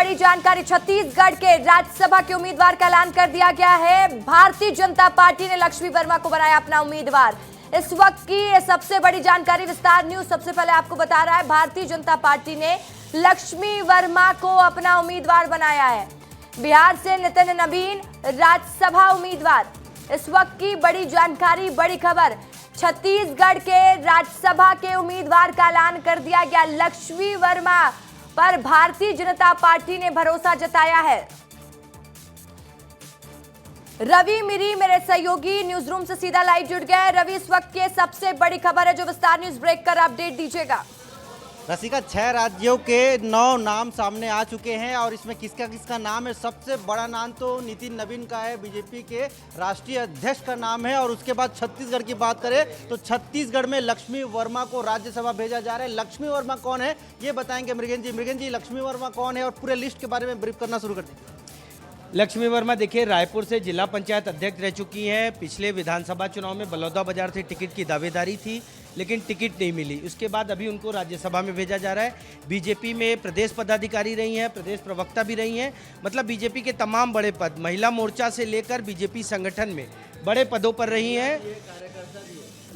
बड़ी जानकारी, छत्तीसगढ़ के राज्यसभा के उम्मीदवार का ऐलान कर दिया गया है। भारतीय जनता पार्टी ने लक्ष्मी वर्मा को बनाया अपना उम्मीदवार। इस वक्त की ये सबसे बड़ी जानकारी विस्तार न्यूज सबसे पहले आपको बता रहा है। भारतीय जनता पार्टी ने लक्ष्मी वर्मा को अपना उम्मीदवार बनाया है। बिहार से नितिन नवीन राज्यसभा उम्मीदवार। इस वक्त की बड़ी जानकारी, बड़ी खबर, छत्तीसगढ़ के राज्यसभा के उम्मीदवार का ऐलान कर दिया गया। लक्ष्मी वर्मा पर भारतीय जनता पार्टी ने भरोसा जताया है। रवि मिरी मेरे सहयोगी न्यूज रूम से सीधा लाइव जुड़ गए। रवि, इस वक्त की सबसे बड़ी खबर है जो विस्तार न्यूज ब्रेक कर अपडेट दीजिएगा। रसिका, 6 राज्यों के 9 नाम सामने आ चुके हैं और इसमें किसका किसका नाम है। सबसे बड़ा नाम तो नितिन नवीन का है, बीजेपी के राष्ट्रीय अध्यक्ष का नाम है। और उसके बाद छत्तीसगढ़ की बात करें तो छत्तीसगढ़ में लक्ष्मी वर्मा को राज्यसभा भेजा जा रहा है। लक्ष्मी वर्मा कौन है ये बताएंगे मृगेन जी। मृगेन जी, लक्ष्मी वर्मा कौन है और पूरे लिस्ट के बारे में ब्रीफ करना शुरू कर दीजिए। लक्ष्मी वर्मा देखिए, रायपुर से जिला पंचायत अध्यक्ष रह चुकी हैं। पिछले विधानसभा चुनाव में बलौदाबाजार से टिकट की दावेदारी थी, लेकिन टिकट नहीं मिली। उसके बाद अभी उनको राज्यसभा में भेजा जा रहा है। बीजेपी में प्रदेश पदाधिकारी रही हैं, प्रदेश प्रवक्ता भी रही हैं। मतलब बीजेपी के तमाम बड़े पद, महिला मोर्चा से लेकर बीजेपी संगठन में बड़े पदों पर रही हैं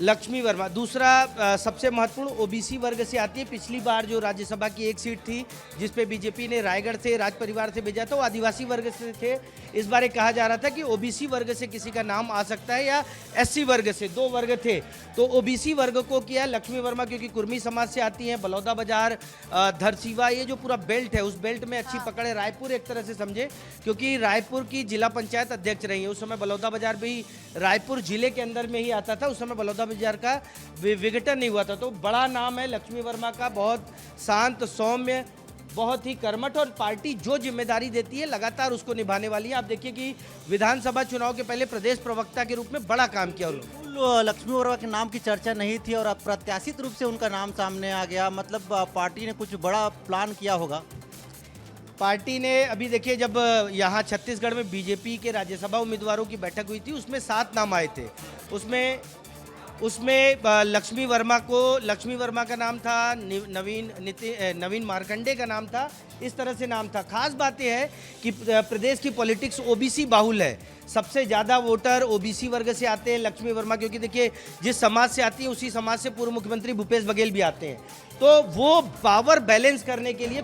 लक्ष्मी वर्मा। दूसरा सबसे महत्वपूर्ण ओबीसी वर्ग से आती है। पिछली बार जो राज्यसभा की एक सीट थी जिस पे बीजेपी ने रायगढ़ से राज परिवार से भेजा था, वो आदिवासी वर्ग से थे। इस बार एक कहा जा रहा था कि ओबीसी वर्ग से किसी का नाम आ सकता है या एससी वर्ग से, 2 वर्ग थे। तो ओबीसी वर्ग को किया लक्ष्मी वर्मा, क्योंकि कुर्मी समाज से आती हैं। बलौदाबाजार, धरसीवा, ये जो पूरा बेल्ट है उस बेल्ट में अच्छी पकड़ है। रायपुर एक तरह से समझे, क्योंकि रायपुर की जिला पंचायत अध्यक्ष रही है। उस समय बलौदाबाजार भी रायपुर जिले के अंदर में ही आता था। उस समय बलौदाबाजार का विघटन नहीं हुआ था। तो बड़ा नाम है लक्ष्मी वर्मा का, बहुत शांत, सौम्य, बहुत ही कर्मठ, और पार्टी जो जिम्मेदारी देती है लगातार उसको निभाने वाली है। आप देखिए कि विधानसभा चुनाव के पहले प्रदेश प्रवक्ता के रूप में बड़ा काम किया उन्होंने। लक्ष्मी वर्मा के नाम की चर्चा नहीं थी और अप्रत्याशित रूप से उनका नाम सामने आ गया। मतलब पार्टी ने कुछ बड़ा प्लान किया होगा। पार्टी ने अभी देखिए, जब यहाँ छत्तीसगढ़ में बीजेपी के राज्यसभा उम्मीदवारों की बैठक हुई थी, उसमें 7 नाम आए थे। उसमें लक्ष्मी वर्मा का नाम था, नवीन मार्कंडे का नाम था, इस तरह से नाम था। खास बात यह है कि प्रदेश की पॉलिटिक्स ओबीसी बाहुल है। सबसे ज़्यादा वोटर ओबीसी वर्ग से आते हैं लक्ष्मी वर्मा, क्योंकि देखिए जिस समाज से आती है उसी समाज से पूर्व मुख्यमंत्री भूपेश बघेल भी आते हैं। तो वो पावर बैलेंस करने के लिए,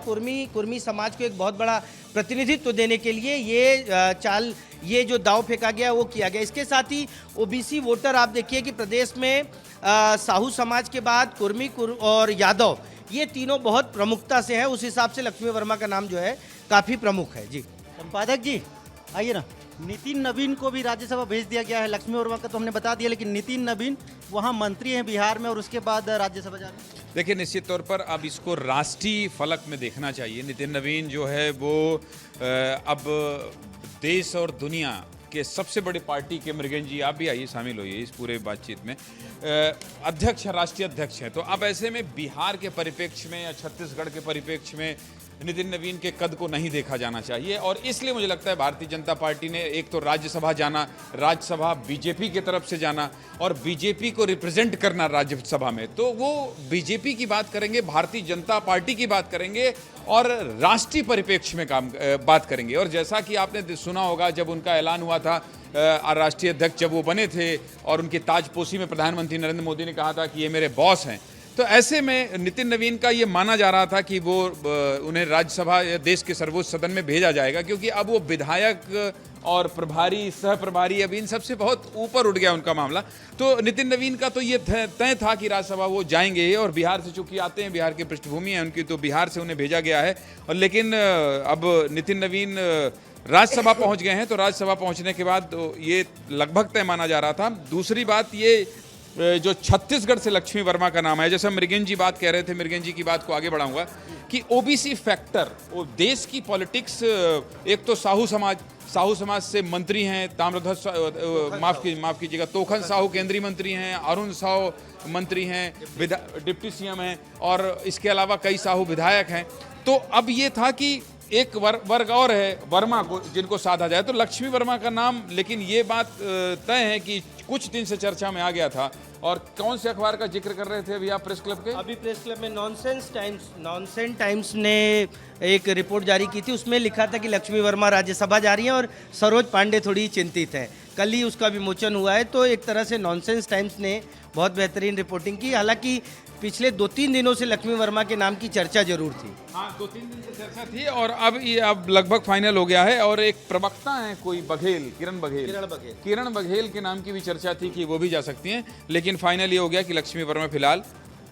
कुर्मी समाज को एक बहुत बड़ा प्रतिनिधित्व देने के लिए ये जो दांव फेंका गया वो किया गया। इसके साथ ही ओबीसी वोटर आप देखिए कि प्रदेश में साहू समाज के बाद कुर्मी और यादव, ये तीनों बहुत प्रमुखता से हैं। उस हिसाब से लक्ष्मी वर्मा का नाम जो है काफ़ी प्रमुख है। जी संपादक जी आइए ना। नितिन नवीन को भी राज्यसभा भेज दिया गया है। लक्ष्मी वर्मा का तो हमने बता दिया, लेकिन नितिन नवीन वहाँ मंत्री हैं बिहार में और उसके बाद राज्यसभा जा रहे हैं। देखिए, निश्चित तौर पर अब इसको राष्ट्रीय फलक में देखना चाहिए। नितिन नवीन जो है वो अब देश और दुनिया के सबसे बड़ी पार्टी के, मृगेन जी आप भी आइए, शामिल होइए इस पूरे बातचीत में, अध्यक्ष, राष्ट्रीय अध्यक्ष हैं। तो अब ऐसे में बिहार के परिप्रेक्ष्य में या छत्तीसगढ़ के परिप्रेक्ष्य में नितिन नवीन के कद को नहीं देखा जाना चाहिए। और इसलिए मुझे लगता है भारतीय जनता पार्टी ने एक तो राज्यसभा जाना, राज्यसभा बीजेपी की तरफ से जाना और बीजेपी को रिप्रेजेंट करना राज्यसभा में, तो वो बीजेपी की बात करेंगे, भारतीय जनता पार्टी की बात करेंगे और राष्ट्रीय परिप्रेक्ष्य में बात करेंगे। और जैसा कि आपने सुना होगा, जब उनका ऐलान हुआ था, राष्ट्रीय अध्यक्ष जब वो बने थे और उनकी ताजपोशी में प्रधानमंत्री नरेंद्र मोदी ने कहा था कि ये मेरे बॉस हैं, तो ऐसे में नितिन नवीन का ये माना जा रहा था कि वो उन्हें राज्यसभा या देश के सर्वोच्च सदन में भेजा जाएगा, क्योंकि अब वो विधायक और प्रभारी, सह प्रभारी, अब इन सबसे बहुत ऊपर उठ गया उनका मामला। तो नितिन नवीन का तो ये तय था कि राज्यसभा वो जाएंगे, और बिहार से चूंकि आते हैं, बिहार की पृष्ठभूमि है उनकी, तो बिहार से उन्हें भेजा गया है। और लेकिन अब नितिन नवीन राज्यसभा पहुँच गए हैं, तो राज्यसभा पहुँचने के बाद तो ये लगभग तय माना जा रहा था। दूसरी बात ये, जो छत्तीसगढ़ से लक्ष्मी वर्मा का नाम है, जैसे मृगेन जी बात कह रहे थे, मृगेन जी की बात को आगे बढ़ाऊंगा कि ओबीसी फैक्टर, वो देश की पॉलिटिक्स, एक तो साहू समाज से मंत्री हैं, ताम्रध्वज, माफ कीजिएगा, तोखन साहू केंद्रीय मंत्री हैं, अरुण साहू मंत्री हैं, डिप्टी सीएम हैं, और इसके अलावा कई साहू विधायक हैं। तो अब ये था कि एक वर्ग और है वर्मा को, जिनको साधा जाए तो लक्ष्मी वर्मा का नाम। लेकिन ये बात तय है कि कुछ दिन से चर्चा में आ गया था। और कौन से अखबार का जिक्र कर रहे थे अभी आप प्रेस क्लब के? अभी प्रेस क्लब में नॉनसेंस टाइम्स ने एक रिपोर्ट जारी की थी, उसमें लिखा था कि लक्ष्मी वर्मा राज्यसभा जा रही हैं और सरोज पांडे थोड़ी चिंतित हैं। कल ही उसका विमोचन हुआ है। तो एक तरह से नॉनसेंस टाइम्स ने बहुत बेहतरीन रिपोर्टिंग की। हालांकि पिछले 2-3 दिनों से लक्ष्मी वर्मा के नाम की चर्चा जरूर थी। हाँ, 2-3 दिन से चर्चा थी और अब लगभग फाइनल हो गया है। और एक प्रवक्ता है कोई बघेल, किरण बघेल के नाम की भी चर्चा थी कि वो भी जा सकती हैं। लेकिन फाइनल ये हो गया कि लक्ष्मी वर्मा फिलहाल।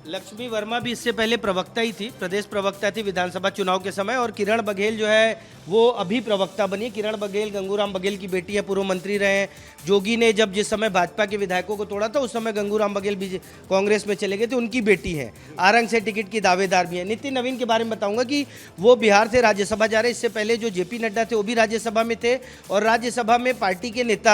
लक्ष्मी वर्मा भी इससे पहले प्रवक्ता ही थी, प्रदेश प्रवक्ता थी विधानसभा चुनाव के समय। और किरण बघेल जो है वो अभी प्रवक्ता बनी है। किरण बघेल गंगूराम बघेल की बेटी है, पूर्व मंत्री रहे हैं। जोगी ने जिस समय भाजपा के विधायकों को तोड़ा था उस समय गंगूराम बघेल भी कांग्रेस में चले गए थे, उनकी बेटी है। आरंग से टिकट की दावेदार भी है। नितिन नवीन के बारे में बताऊंगा कि वो बिहार से राज्यसभा जा रहे। इससे पहले जो जेपी नड्डा थे वो भी राज्यसभा में थे और राज्यसभा में पार्टी के नेता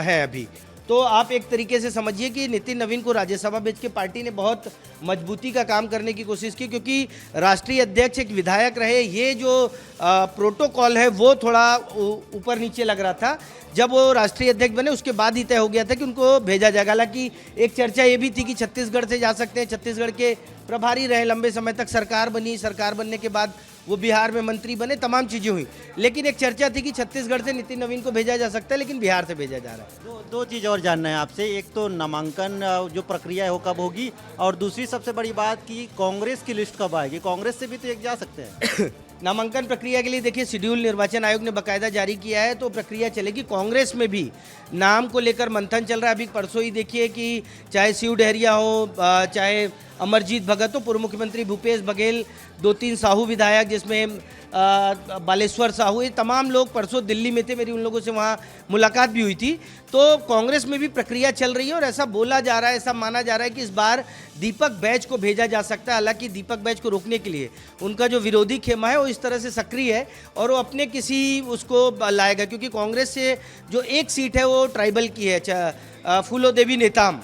हैं अभी। तो आप एक तरीके से समझिए कि नितिन नवीन को राज्यसभा भेज के पार्टी ने बहुत मजबूती का काम करने की कोशिश की, क्योंकि राष्ट्रीय अध्यक्ष एक विधायक रहे, ये जो प्रोटोकॉल है वो थोड़ा ऊपर नीचे लग रहा था। जब वो राष्ट्रीय अध्यक्ष बने उसके बाद ही तय हो गया था कि उनको भेजा जाएगा। हालांकि एक चर्चा ये भी थी कि छत्तीसगढ़ से जा सकते हैं, छत्तीसगढ़ के प्रभारी रहे लंबे समय तक, सरकार बनी, सरकार बनने के बाद वो बिहार में मंत्री बने, तमाम चीज़ें हुई। लेकिन एक चर्चा थी कि छत्तीसगढ़ से नितिन नवीन को भेजा जा सकता है, लेकिन बिहार से भेजा जा रहा है। दो चीज़ और जानना है आपसे। एक तो नामांकन जो प्रक्रिया है वो कब होगी, और दूसरी सबसे बड़ी बात कि कांग्रेस की लिस्ट कब आएगी? कांग्रेस से भी तो एक जा सकते हैं। नामांकन प्रक्रिया के लिए देखिए शेड्यूल निर्वाचन आयोग ने बाकायदा जारी किया है, तो प्रक्रिया चलेगी। कांग्रेस में भी नाम को लेकर मंथन चल रहा है। अभी परसों ही देखिए कि चाहे शिव डहरिया हो, चाहे अमरजीत भगत हो, पूर्व मुख्यमंत्री भूपेश बघेल, 2-3 साहू विधायक जिसमें बालेश्वर साहू, ये तमाम लोग परसों दिल्ली में थे। मेरी उन लोगों से वहाँ मुलाकात भी हुई थी। तो कांग्रेस में भी प्रक्रिया चल रही है और ऐसा बोला जा रहा है, ऐसा माना जा रहा है कि इस बार दीपक बैच को भेजा जा सकता है। हालांकि दीपक बैच को रोकने के लिए उनका जो विरोधी खेमा है वो इस तरह से सक्रिय है और वो अपने किसी उसको लाएगा, क्योंकि कांग्रेस से जो एक सीट है वो ट्राइबल की है, फूलो देवी नेताम।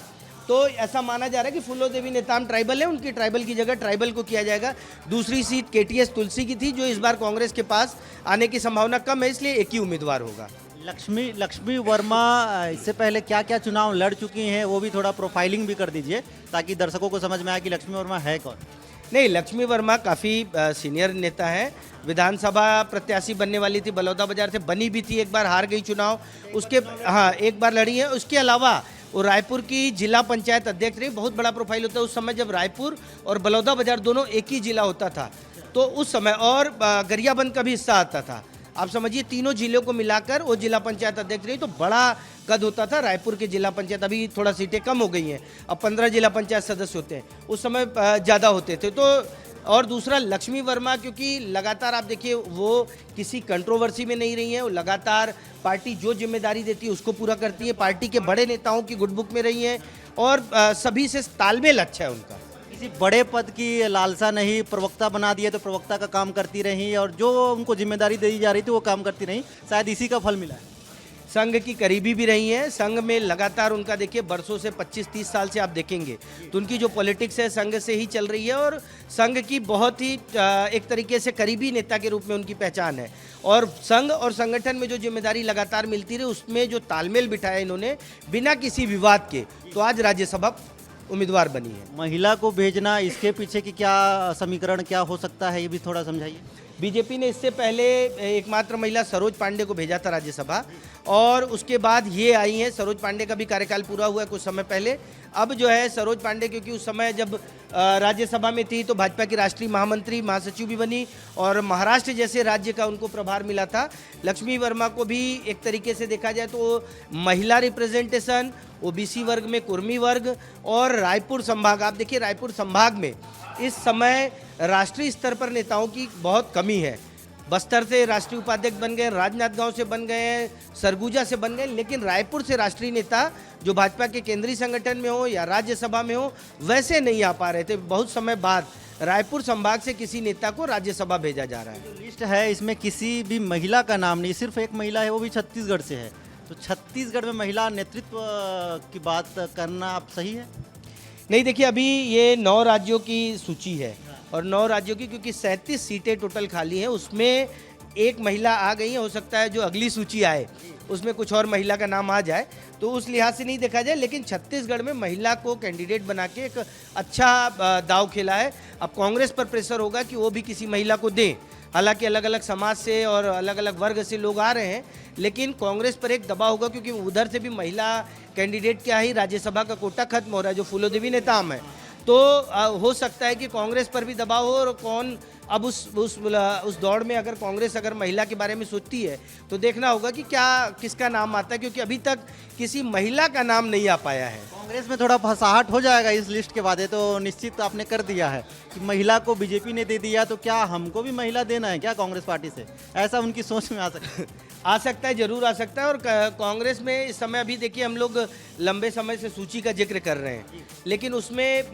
तो ऐसा माना जा रहा है कि फूलो देवी नेताम ट्राइबल है, उनकी ट्राइबल की जगह ट्राइबल को किया जाएगा। दूसरी सीट केटीएस तुलसी की थी, जो इस बार कांग्रेस के पास आने की संभावना कम है, इसलिए एक ही उम्मीदवार होगा। लक्ष्मी वर्मा इससे पहले क्या क्या चुनाव लड़ चुकी हैं वो भी थोड़ा प्रोफाइलिंग भी कर दीजिए, ताकि दर्शकों को समझ में आए कि लक्ष्मी वर्मा है कौन। नहीं, लक्ष्मी वर्मा काफ़ी सीनियर नेता है। विधानसभा प्रत्याशी बनने वाली थी, बलौदा बाजार से बनी भी थी, एक बार हार गई चुनाव, उसके हाँ एक बार लड़ी है। उसके अलावा वो रायपुर की जिला पंचायत अध्यक्ष रही। बहुत बड़ा प्रोफाइल होता है उस समय जब रायपुर और बलौदा बाजार दोनों एक ही जिला होता था, तो उस समय और गरियाबंद का भी हिस्सा आता था। आप समझिए तीनों जिलों को मिलाकर वो जिला पंचायत अध्यक्ष रही, तो बड़ा कद होता था रायपुर के जिला पंचायत। अभी थोड़ा सीटें कम हो गई हैं, अब 15 जिला पंचायत सदस्य होते हैं, उस समय ज़्यादा होते थे। तो और दूसरा लक्ष्मी वर्मा, क्योंकि लगातार आप देखिए वो किसी कंट्रोवर्सी में नहीं रही हैं, वो लगातार पार्टी जो जिम्मेदारी देती है उसको पूरा करती है, पार्टी के बड़े नेताओं की गुडबुक में रही हैं और सभी से तालमेल अच्छा है उनका। किसी बड़े पद की लालसा नहीं, प्रवक्ता बना दिए तो प्रवक्ता का काम करती रही और जो उनको जिम्मेदारी दी जा रही थी वो काम करती रही, शायद इसी का फल मिला है। संघ की करीबी भी रही हैं, संघ में लगातार उनका देखिए बरसों से 25-30 साल से आप देखेंगे तो उनकी जो पॉलिटिक्स है संघ से ही चल रही है और संघ की बहुत ही एक तरीके से करीबी नेता के रूप में उनकी पहचान है। और संघ और संगठन में जो जिम्मेदारी लगातार मिलती रही उसमें जो तालमेल बिठाया इन्होंने बिना किसी विवाद के, तो आज राज्यसभा उम्मीदवार बनी है। महिला को भेजना, इसके पीछे की क्या समीकरण क्या हो सकता है, ये भी थोड़ा समझाइए। बीजेपी ने इससे पहले एकमात्र महिला सरोज पांडे को भेजा था राज्यसभा और उसके बाद ये आई हैं। सरोज पांडे का भी कार्यकाल पूरा हुआ है कुछ समय पहले। अब जो है सरोज पांडे, क्योंकि उस समय जब राज्यसभा में थी तो भाजपा की राष्ट्रीय महामंत्री महासचिव भी बनी और महाराष्ट्र जैसे राज्य का उनको प्रभार मिला था। लक्ष्मी वर्मा को भी एक तरीके से देखा जाए तो महिला रिप्रेजेंटेशन, ओबीसी वर्ग में कुर्मी वर्ग और रायपुर संभाग, आप देखिए रायपुर संभाग में इस समय राष्ट्रीय स्तर पर नेताओं की बहुत कमी है। बस्तर से राष्ट्रीय उपाध्यक्ष बन गए, राजनांदगांव से बन गए हैं, सरगुजा से बन गए, लेकिन रायपुर से राष्ट्रीय नेता जो भाजपा के केंद्रीय संगठन में हो या राज्यसभा में हो वैसे नहीं आ पा रहे थे। बहुत समय बाद रायपुर संभाग से किसी नेता को राज्यसभा भेजा जा रहा है। जो लिस्ट है इसमें किसी भी महिला का नाम नहीं, सिर्फ एक महिला है, वो भी छत्तीसगढ़ से है। तो छत्तीसगढ़ में महिला नेतृत्व की बात करना आप सही है? नहीं, देखिए अभी ये 9 राज्यों की सूची है और 9 राज्यों की, क्योंकि 37 सीटें टोटल खाली हैं, उसमें एक महिला आ गई है, हो सकता है जो अगली सूची आए उसमें कुछ और महिला का नाम आ जाए, तो उस लिहाज से नहीं देखा जाए। लेकिन छत्तीसगढ़ में महिला को कैंडिडेट बना के एक अच्छा दाव खेला है। अब कांग्रेस पर प्रेशर होगा कि वो भी किसी महिला को दें। हालांकि अलग अलग समाज से और अलग अलग वर्ग से लोग आ रहे हैं, लेकिन कांग्रेस पर एक दबाव होगा, क्योंकि उधर से भी महिला कैंडिडेट क्या ही राज्यसभा का कोटा खत्म हो रहा है, जो फूलोदेवी नेताम है। तो हो सकता है कि कांग्रेस पर भी दबाव हो, और कौन अब उस दौड़ में अगर कांग्रेस अगर महिला के बारे में सोचती है तो देखना होगा कि क्या किसका नाम आता है, क्योंकि अभी तक किसी महिला का नाम नहीं आ पाया है। कांग्रेस में थोड़ा फसाहट हो जाएगा इस लिस्ट के बाद। ये तो निश्चित आपने कर दिया है कि महिला को बीजेपी ने दे दिया, तो क्या हमको भी महिला देना है क्या कांग्रेस पार्टी से? ऐसा उनकी सोच में आ सकता है। आ सकता है, जरूर आ सकता है। और कांग्रेस में इस समय अभी देखिए, हम लोग लंबे समय से सूची का जिक्र कर रहे हैं, लेकिन उसमें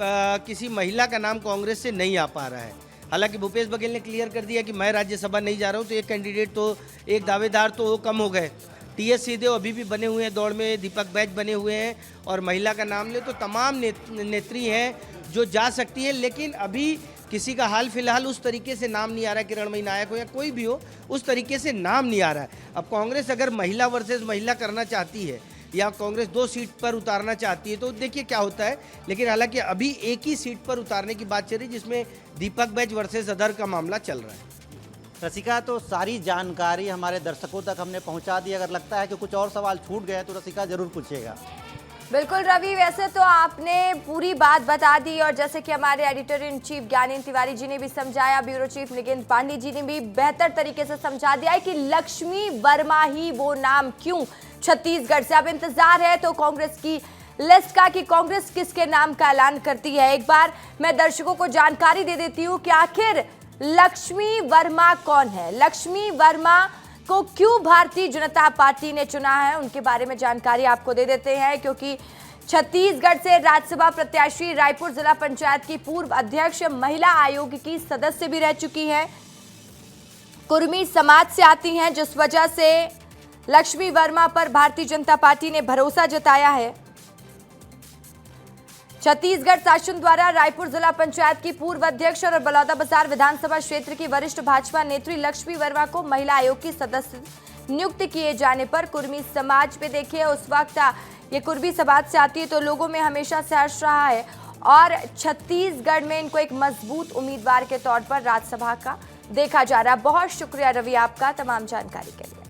किसी महिला का नाम कांग्रेस से नहीं आ पा रहा है। हालांकि भूपेश बघेल ने क्लियर कर दिया कि मैं राज्यसभा नहीं जा रहा हूं, तो एक कैंडिडेट तो, एक दावेदार तो वो कम हो गए। टीएस सिंहदेव अभी भी बने हुए हैं दौड़ में, दीपक बैज बने हुए हैं, और महिला का नाम ले तो तमाम नेत्री हैं जो जा सकती है। लेकिन अभी किसी का हाल फिलहाल उस तरीके से नाम नहीं आ रहा है, किरणमयी नायक हो या कोई भी हो, उस तरीके से नाम नहीं आ रहा है। अब कांग्रेस अगर महिला वर्सेस महिला करना चाहती है, या कांग्रेस 2 सीट पर उतारना चाहती है, तो देखिए क्या होता है। लेकिन हालांकि अभी एक ही सीट पर उतारने की बात चल रही है, जिसमें दीपक बैज वर्सेस अदर का मामला चल रहा है। रसिका, तो सारी जानकारी हमारे दर्शकों तक हमने पहुंचा दी। अगर लगता है कि कुछ और सवाल छूट गए तो रसिका जरूर पूछेगा। बिल्कुल रवि, वैसे तो आपने पूरी बात बता दी, और जैसे कि हमारे editor in chief Gyanendra Tiwari ji ने भी समझाया, ब्यूरो चीफ निकेंद्र पांडे जी ने भी बेहतर तरीके से समझा दिया है कि लक्ष्मी वर्मा ही वो नाम क्यों छत्तीसगढ़ से। अब इंतजार है तो कांग्रेस की लिस्ट का कि कांग्रेस किसके नाम का ऐलान करती है। एक बार मैं दर्शकों को जानकारी दे देती हूँ कि आखिर लक्ष्मी वर्मा कौन है, लक्ष्मी वर्मा को क्यों भारतीय जनता पार्टी ने चुना है, उनके बारे में जानकारी आपको दे देते हैं। क्योंकि छत्तीसगढ़ से राज्यसभा प्रत्याशी, रायपुर जिला पंचायत की पूर्व अध्यक्ष, महिला आयोग की सदस्य भी रह चुकी हैं, कुर्मी समाज से आती हैं, जिस वजह से लक्ष्मी वर्मा पर भारतीय जनता पार्टी ने भरोसा जताया है। छत्तीसगढ़ शासन द्वारा रायपुर जिला पंचायत की पूर्व अध्यक्ष और बलौदाबाजार विधानसभा क्षेत्र की वरिष्ठ भाजपा नेत्री लक्ष्मी वर्मा को महिला आयोग की सदस्य नियुक्त किए जाने पर कुर्मी समाज पे देखिए, उस वक्त ये कुर्मी समाज से आती है तो लोगों में हमेशा से हर्ष रहा है, और छत्तीसगढ़ में इनको एक मजबूत उम्मीदवार के तौर पर राज्यसभा का देखा जा रहा है। बहुत शुक्रिया रवि आपका तमाम जानकारी के लिए।